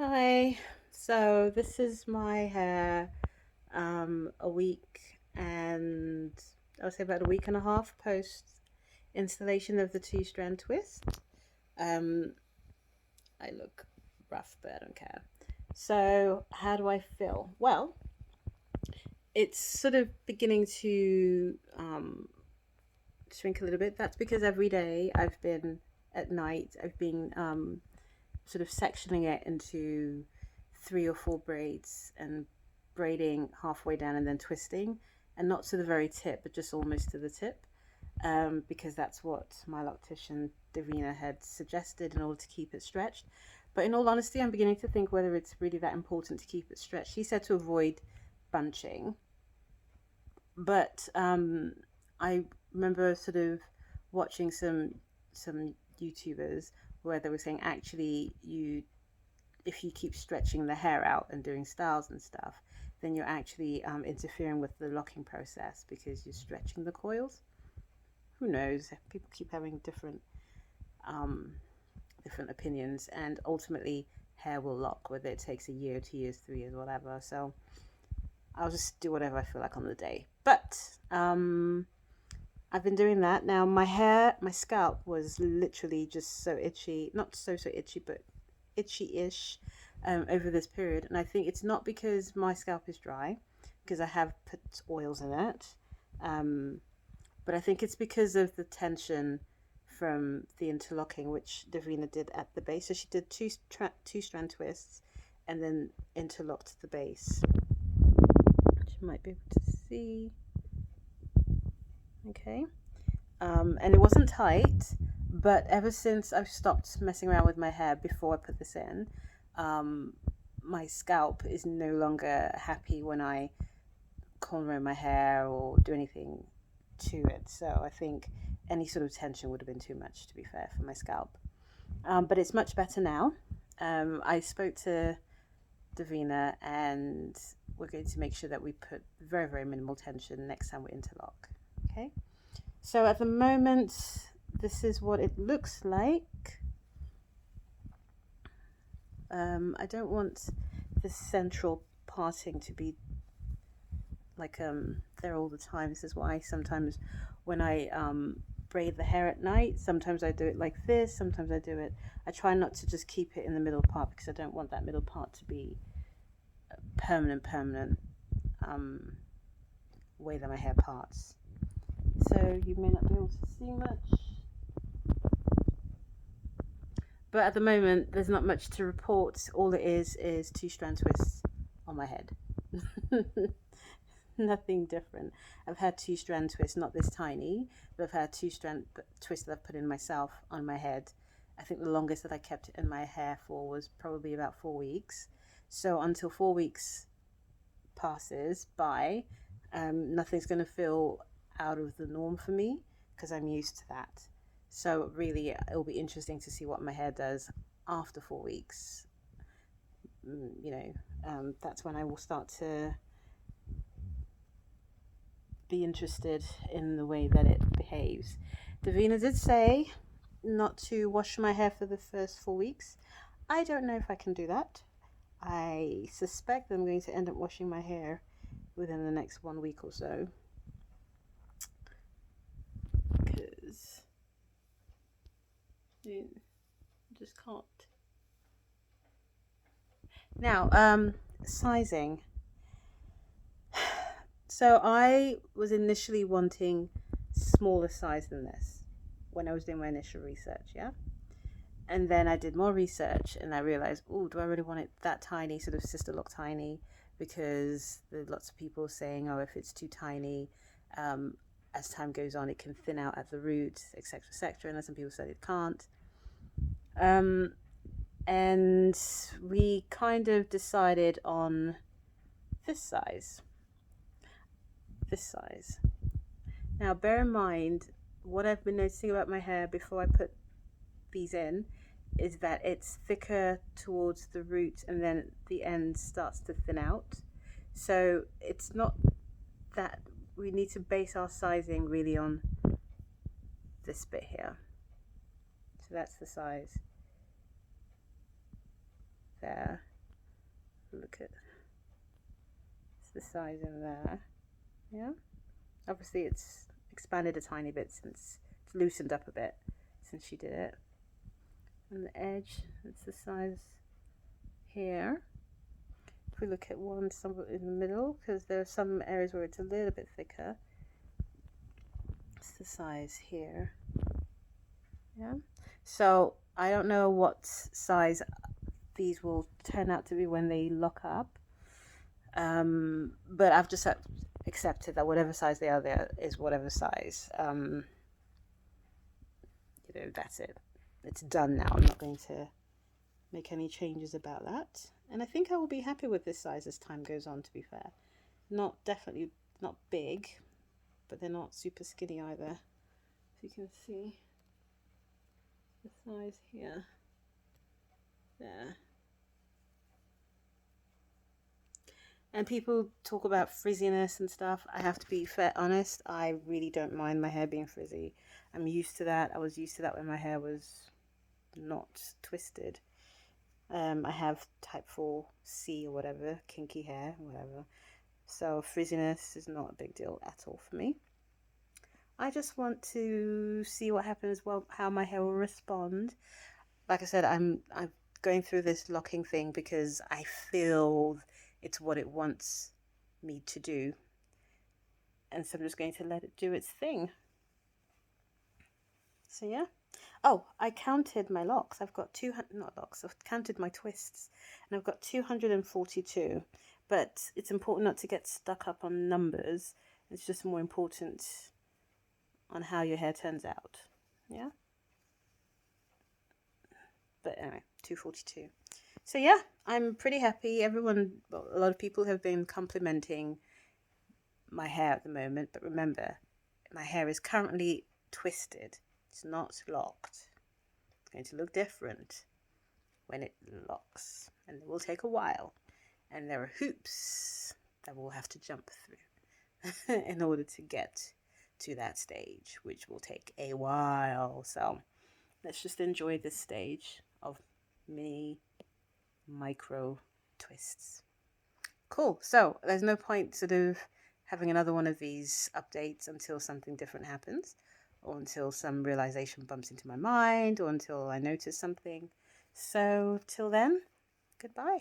Hi. So this is my hair a week and I would say about a week and a half post installation of the two strand twist. Um I look rough, but I don't care. So how do I feel? Well, it's sort of beginning to shrink a little bit. That's because every day at night I've been sort of sectioning it into three or four braids and braiding halfway down and then twisting, and not to the very tip, but just almost to the tip, because that's what my loctician Davina had suggested in order to keep it stretched. But in all honesty, I'm beginning to think whether it's really that important to keep it stretched. She said to avoid bunching, but I remember sort of watching some YouTubers where they were saying actually you if you keep stretching the hair out and doing styles and stuff, then you're actually interfering with the locking process because you're stretching the coils. Who knows? People keep having um, different opinions, and ultimately, hair will lock whether it takes a year, 2 years, 3 years, whatever. So I'll just do whatever I feel like on the day. But I've been doing that now. My scalp was literally just so itchy, not so itchy, but itchy-ish over this period, and I think it's not because my scalp is dry, because I have put oils in it, um, but I think it's because of the tension from the interlocking, which Davina did at the base. So she did two strand twists, and then interlocked the base. Which you might be able to see. Okay, and it wasn't tight, but ever since I've stopped messing around with my hair before I put this in, um, my scalp is no longer happy when I cornrow my hair or do anything to it. So I think any sort of tension would have been too much, to be fair, for my scalp. But it's much better now. I spoke to Davina, and we're going to make sure that we put very, very minimal tension next time we interlock. Okay. So at the moment, this is what it looks like. I don't want the central parting to be like there all the time. This is why sometimes when I braid the hair at night, sometimes I do it like this, sometimes I try not to just keep it in the middle part because I don't want that middle part to be permanent um, way that my hair parts. So you may not be able to see much. But at the moment, there's not much to report. All it is two strand twists on my head. Nothing different. I've had two strand twists, not this tiny, but I've had two strand twists that I've put in myself on my head. I think the longest that I kept it in my hair for was probably about 4 weeks. So until 4 weeks passes by, nothing's going to feel out of the norm for me because I'm used to that. So really, it'll be interesting to see what my hair does after 4 weeks. That's when I will start to be interested in the way that it behaves. Davina did say not to wash my hair for the first 4 weeks. I don't know if I can do that. I suspect I'm going to end up washing my hair within the next 1 week or so. Because I just can't. Now, sizing. So I was initially wanting smaller size than this when I was doing my initial research, yeah? And then I did more research and I realized, oh, do I really want it that tiny, sort of sister lock tiny? Because there's lots of people saying, oh, if it's too tiny, as time goes on, it can thin out at the root, etc., etc. And then some people said it can't. And we kind of decided on this size. This size. Now, bear in mind, what I've been noticing about my hair before I put these in is that it's thicker towards the root and then the end starts to thin out. So it's not that we need to base our sizing really on this bit here. So that's the size there. at the size in there. Yeah, obviously it's expanded a tiny bit since it's loosened up a bit since she did it. And the edge, it's the size here. If we look at one somewhere in the middle, because there are some areas where it's a little bit thicker, it's the size here. Yeah, so I don't know what size these will turn out to be when they lock up, but I've just accepted that whatever size they are, there is whatever size. That's it. It's done now. I'm not going to make any changes about that, and I think I will be happy with this size as time goes on, to be fair. Definitely not big, but they're not super skinny either. If you can see the size here, there. And people talk about frizziness and stuff. I have to be fair honest, I really don't mind my hair being frizzy. I'm used to that. I was used to that when my hair was not twisted. I have type 4C or whatever, kinky hair, whatever. So frizziness is not a big deal at all for me. I just want to see what happens, well, how my hair will respond. Like I said, I'm going through this locking thing because I feel it's what it wants me to do. And so I'm just going to let it do its thing. So yeah. Oh, I counted my locks. I've got I've counted my twists, and I've got 242. But it's important not to get stuck up on numbers. It's just more important on how your hair turns out. Yeah. But anyway, 242. So yeah, I'm pretty happy. A lot of people have been complimenting my hair at the moment. But remember, my hair is currently twisted. It's not locked. It's going to look different when it locks, and it will take a while. And there are hoops that we'll have to jump through in order to get to that stage, which will take a while. So let's just enjoy this stage of mini micro twists. Cool. So there's no point sort of having another one of these updates until something different happens, or until some realization bumps into my mind, or until I notice something. So till then, goodbye.